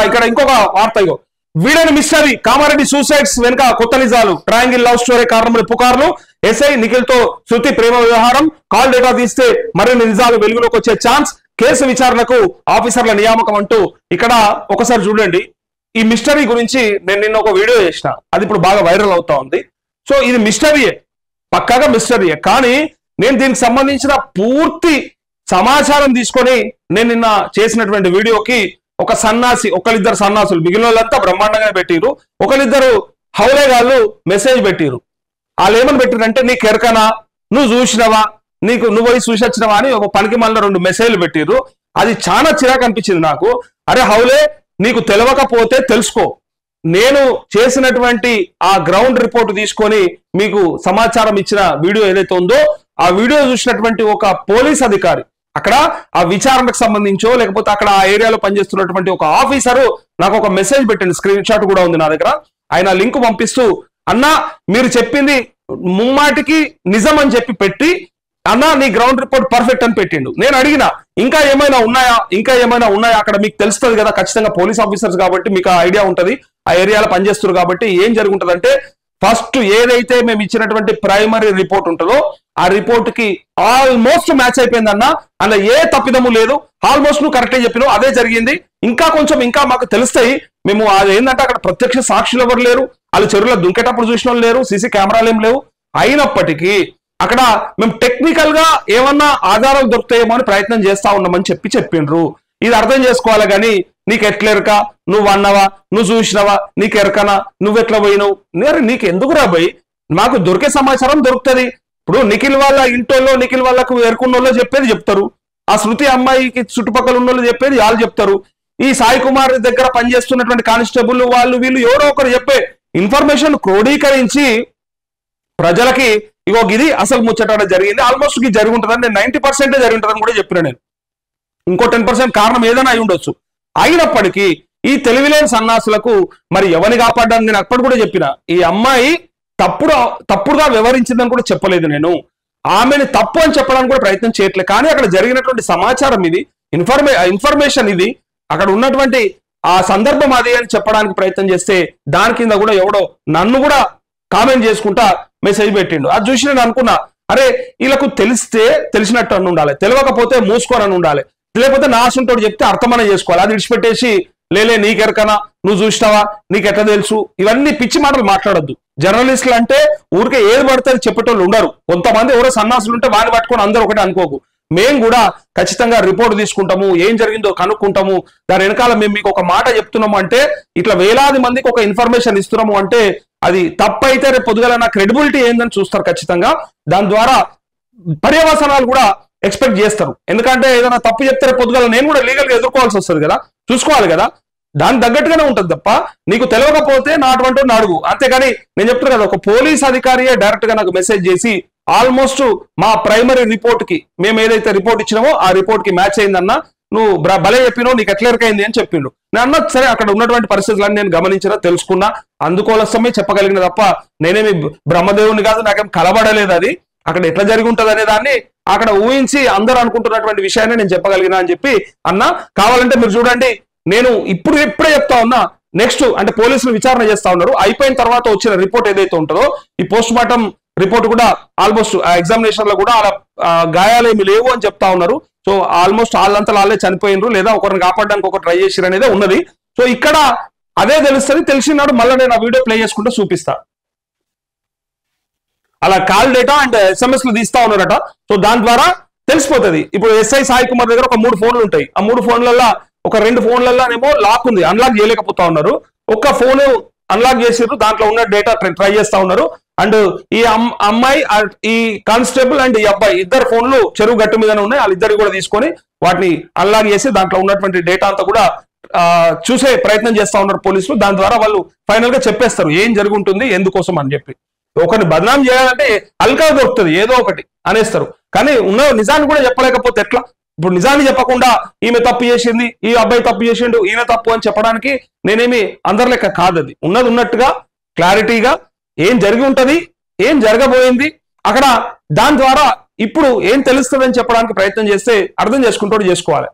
ఇక్కడ ఇంకొక వార్త, ఇగో వీడని మిస్టరీ కామారెడ్డి సూసైడ్స్ వెనుక కొత్త నిజాలు, ట్రయాంగిల్ లవ్ స్టోరీ కారణములు పుకార్లు, ఎస్ఐ నిఖిల్ తో శృతి ప్రేమ వ్యవహారం, కాల్ డేటా తీస్తే మరిన్ని నిజాలు వెలుగులోకి వచ్చే ఛాన్స్, కేసు విచారణకు ఆఫీసర్ల నియామకం అంటూ ఇక్కడ ఒకసారి చూడండి. ఈ మిస్టరీ గురించి నేను నిన్న ఒక వీడియో చేసిన, అది ఇప్పుడు బాగా వైరల్ అవుతా ఉంది. సో ఇది మిస్టరీయే, పక్కాగా మిస్టరీయే. కానీ నేను దీనికి సంబంధించిన పూర్తి సమాచారం తీసుకొని నేను నిన్న చేసినటువంటి వీడియోకి ఒక సన్నాసి, ఒకరిద్దరు సన్నాసులు, మిగిలిన వాళ్ళంతా బ్రహ్మాండంగా పెట్టిరు, ఒకరిద్దరు హౌలేగాళ్ళు మెసేజ్ పెట్టిరు. వాళ్ళు ఏమని పెట్టిరంటే, నీకు ఎరకనా, నువ్వు చూసినవా, నువ్వు పోయి చూసి వచ్చినవా అని ఒక పనికి మళ్ళీ 2 మెసేజ్లు పెట్టిరు. అది చాలా చిరాకు అనిపించింది నాకు. అరే హౌలే, నీకు తెలియకపోతే తెలుసుకో, నేను చేసినటువంటి ఆ గ్రౌండ్ రిపోర్ట్ తీసుకొని మీకు సమాచారం ఇచ్చిన వీడియో ఏదైతే ఉందో ఆ వీడియో చూసినటువంటి ఒక పోలీస్ అధికారి, అక్కడ ఆ విచారణకు సంబంధించో లేకపోతే అక్కడ ఆ ఏరియాలో పనిచేస్తున్నటువంటి ఒక ఆఫీసరు నాకు ఒక మెసేజ్ పెట్టండి, స్క్రీన్ షాట్ కూడా ఉంది నా దగ్గర. ఆయన లింక్ పంపిస్తూ, అన్నా మీరు చెప్పింది ముమ్మాటికి నిజం అని చెప్పి పెట్టి, అన్నా నీ గ్రౌండ్ రిపోర్ట్ పర్ఫెక్ట్ అని పెట్టిండు. నేను అడిగిన ఇంకా ఏమైనా ఉన్నాయా అక్కడ, మీకు తెలుస్తుంది కదా ఖచ్చితంగా పోలీస్ ఆఫీసర్స్ కాబట్టి మీకు ఆ ఐడియా ఉంటది, ఆ ఏరియాలో పనిచేస్తున్నారు కాబట్టి ఏం జరుగుతుందంటే, ఫస్ట్ ఏదైతే మేము ఇచ్చినటువంటి ప్రైమరీ రిపోర్ట్ ఉంటుందో ఆ రిపోర్ట్ కి ఆల్మోస్ట్ మ్యాచ్ అయిపోయిందన్న, అలా ఏ తప్పిదము లేదు, ఆల్మోస్ట్ నువ్వు కరెక్టే చెప్పినావు, అదే జరిగింది. ఇంకా మాకు తెలుస్తాయి, మేము అది ఏంటంటే అక్కడ ప్రత్యక్ష సాక్షులు ఎవరు లేరు, వాళ్ళు చెరువులో దుంకేటప్పుడు చూసిన వాళ్ళు లేరు, సీసీ కెమెరాలు ఏం లేవు, అయినప్పటికీ అక్కడ మేము టెక్నికల్ గా ఏమన్నా ఆధారాలు దొరుకుతాయేమో అని ప్రయత్నం చేస్తా ఉన్నామని చెప్పిండ్రు. ఇది అర్థం చేసుకోవాలి. కానీ నీకు ఎట్లెరక, నువ్వు అన్నవా, నువ్వు చూసినవా, నీకు ఎరకనా, నువ్వెట్లా పోయినావు, నీకు ఎందుకు రాబోయి, మాకు దొరికే సమాచారం దొరుకుతుంది. ఇప్పుడు నిఖిల్ వాళ్ళ ఇంటోళ్ళు, నిఖిల్ వాళ్ళకు ఎరుకున్న వాళ్ళు చెప్పేది చెప్తారు, ఆ శృతి అమ్మాయికి చుట్టుపక్కల ఉన్న వాళ్ళు చెప్పేది వాళ్ళు చెప్తారు, ఈ సాయి కుమార్ దగ్గర పనిచేస్తున్నటువంటి కానిస్టేబుల్ వాళ్ళు వీళ్ళు ఎవరో ఒకరు చెప్పే ఇన్ఫర్మేషన్ క్రోడీకరించి ప్రజలకి ఇగో ఇది అసలు ముచ్చట జరిగింది, ఆల్మోస్ట్ ఇది జరిగి ఉంటుందని, నేను 90% జరిగి ఉంటుందని కూడా చెప్పిన. నేను ఇంకో 10% కారణం ఏదైనా అయి ఉండొచ్చు. అయినప్పటికీ ఈ తెలివిలేని సన్నాసులకు మరి ఎవరిని కాపాడ్డాను నేను అప్పటి కూడా చెప్పిన. ఈ అమ్మాయి తప్పుడుగా వ్యవహరించిందని కూడా చెప్పలేదు నేను, ఆమెని తప్పు అని చెప్పడానికి కూడా ప్రయత్నం చేయట్లేదు. కానీ అక్కడ జరిగినటువంటి సమాచారం ఇది, ఇన్ఫర్మేషన్ ఇది, అక్కడ ఉన్నటువంటి ఆ సందర్భం అది అని చెప్పడానికి ప్రయత్నం చేస్తే దాని కింద కూడా ఎవడో నన్ను కూడా కామెంట్ చేసుకుంటా మెసేజ్ పెట్టిండు. అది చూసి నేను అనుకున్నా, అరే వీళ్ళకు తెలిస్తే తెలిసినట్టు అని ఉండాలి, తెలియకపోతే మూసుకోనని ఉండాలి, లేకపోతే నా ఆశంతో చెప్తే అర్థమనే చేసుకోవాలి. అది విడిచిపెట్టేసి లేలే నీకెరకనా, నువ్వు చూసినావా, నీకు ఎట్లా తెలుసు, ఇవన్నీ పిచ్చి మాటలు మాట్లాడొద్దు. జర్నలిస్టులు అంటే ఊరికే ఏది పడితే చెప్పేటోళ్ళు ఉండరు, కొంతమంది ఎవరో సన్నాసులు ఉంటే వాడిని పట్టుకొని అందరూ ఒకటే అనుకోకు. మేము కూడా ఖచ్చితంగా రిపోర్ట్ తీసుకుంటాము, ఏం జరిగిందో కనుక్కుంటాము, దాని వెనకాల మేము మీకు ఒక మాట చెప్తున్నాము అంటే, ఇట్లా వేలాది మందికి ఒక ఇన్ఫర్మేషన్ ఇస్తున్నాము అంటే అది తప్పైతే రేపు పొద్దుగల నా క్రెడిబిలిటీ ఏందని చూస్తారు ఖచ్చితంగా. దాని ద్వారా పర్యవసనాలు కూడా ఎక్స్పెక్ట్ చేస్తారు. ఎందుకంటే ఏదైనా తప్పు చెప్తే రేపు పొద్దుగల నేను కూడా లీగల్ గా ఎదుర్కోవాల్సి వస్తుంది కదా, చూసుకోవాలి కదా, దానికి తగ్గట్టుగానే ఉంటుంది తప్ప నీకు తెలియకపోతే నా అటువంటి అడుగు, అంతేగాని నేను చెప్తున్నా కదా, ఒక పోలీస్ అధికారియే డైరెక్ట్ గా నాకు మెసేజ్ చేసి ఆల్మోస్ట్ మా ప్రైమరీ రిపోర్ట్ కి మేము ఏదైతే రిపోర్ట్ ఇచ్చినామో ఆ రిపోర్ట్ కి మ్యాచ్ అయిందన్నా, నువ్వు భలే చెప్పినావు, నీకు ఎట్లా ఎరకైంది అని చెప్పిండు. నేను అన్న సరే అక్కడ ఉన్నటువంటి పరిస్థితులను నేను గమనించినా తెలుసుకున్నా, అందుకోసమే చెప్పగలిగిన తప్ప నేనేమి బ్రహ్మదేవుని కాదు, నాకేం కలబడలేదు. అది అక్కడ ఎట్లా జరిగి ఉంటది అనే దాన్ని అక్కడ ఊహించి అందరూ అనుకుంటున్నటువంటి విషయాన్ని నేను చెప్పగలిగినా అని చెప్పి అన్న. కావాలంటే మీరు చూడండి, నేను ఇప్పుడే చెప్తా ఉన్నా, నెక్స్ట్ అంటే పోలీసులు విచారణ చేస్తా ఉన్నారు, అయిపోయిన తర్వాత వచ్చిన రిపోర్ట్ ఏదైతే ఉంటుందో ఈ పోస్ట్ మార్టం రిపోర్ట్ కూడా ఆల్మోస్ట్ ఎగ్జామినేషన్ లో కూడా అలా గాయాలేమి లేవు అని చెప్తా ఉన్నారు. సో ఆల్మోస్ట్ వాళ్ళంతా వాళ్ళే చనిపోయినరు, లేదా ఒకరిని కాపాడడానికి ఒకరు ట్రై చేసిరు అనేది ఉన్నది. సో ఇక్కడ అదే తెలుస్తుంది, తెలిసినాడు మళ్ళీ నేను ఆ వీడియో ప్లే చేసుకుంటూ చూపిస్తా. అలా కాల్ డేటా అండ్ SMS లు తీస్తా ఉన్నారట. సో దాని ద్వారా తెలిసిపోతుంది. ఇప్పుడు ఎస్ఐ సాయి కుమార్ దగ్గర ఒక 3 ఫోన్లు ఉంటాయి, ఆ 3 ఫోన్లలో ఒక 2 ఫోన్లలోనేమో లాక్ ఉంది, అన్లాక్ చేయలేకపోతా ఉన్నారు, ఒక్క ఫోన్ అన్లాక్ చేసిర్రు, దాంట్లో ఉన్న డేటా ట్రై చేస్తా ఉన్నారు. అండ్ ఈ అమ్మాయి, ఈ కానిస్టేబుల్ అండ్ ఈ అబ్బాయి ఇద్దరు ఫోన్లు చెరువు గట్టు మీదనే ఉన్నాయి, వాళ్ళిద్దరు కూడా తీసుకొని వాటిని అన్లాక్ చేసి దాంట్లో ఉన్నటువంటి డేటా అంతా కూడా చూసే ప్రయత్నం చేస్తా ఉన్నారు పోలీసులు. దాని ద్వారా వాళ్ళు ఫైనల్ గా చెప్పేస్తారు ఏం జరుగుంటుంది ఎందుకోసం అని చెప్పి. ఒకరిని బదనాం చేయాలంటే అల్కా దొరుకుతుంది, ఏదో ఒకటి అనేస్తారు, కానీ ఉన్న నిజాన్ని కూడా చెప్పలేకపోతే ఎట్లా? ఇప్పుడు నిజాన్ని చెప్పకుండా ఈమె తప్పు చేసింది, ఈ అబ్బాయి తప్పు చేసిండు, ఈయన తప్పు అని చెప్పడానికి నేనేమి అందరి లెక్క కాదు. అది ఉన్నది ఉన్నట్టుగా క్లారిటీగా ఏం జరిగి ఉంటది, ఏం జరగబోయింది అక్కడ, దాని ద్వారా ఇప్పుడు ఏం తెలుస్తుంది అని చెప్పడానికి ప్రయత్నం చేస్తే అర్థం చేసుకుంటూ చేసుకోవాలి.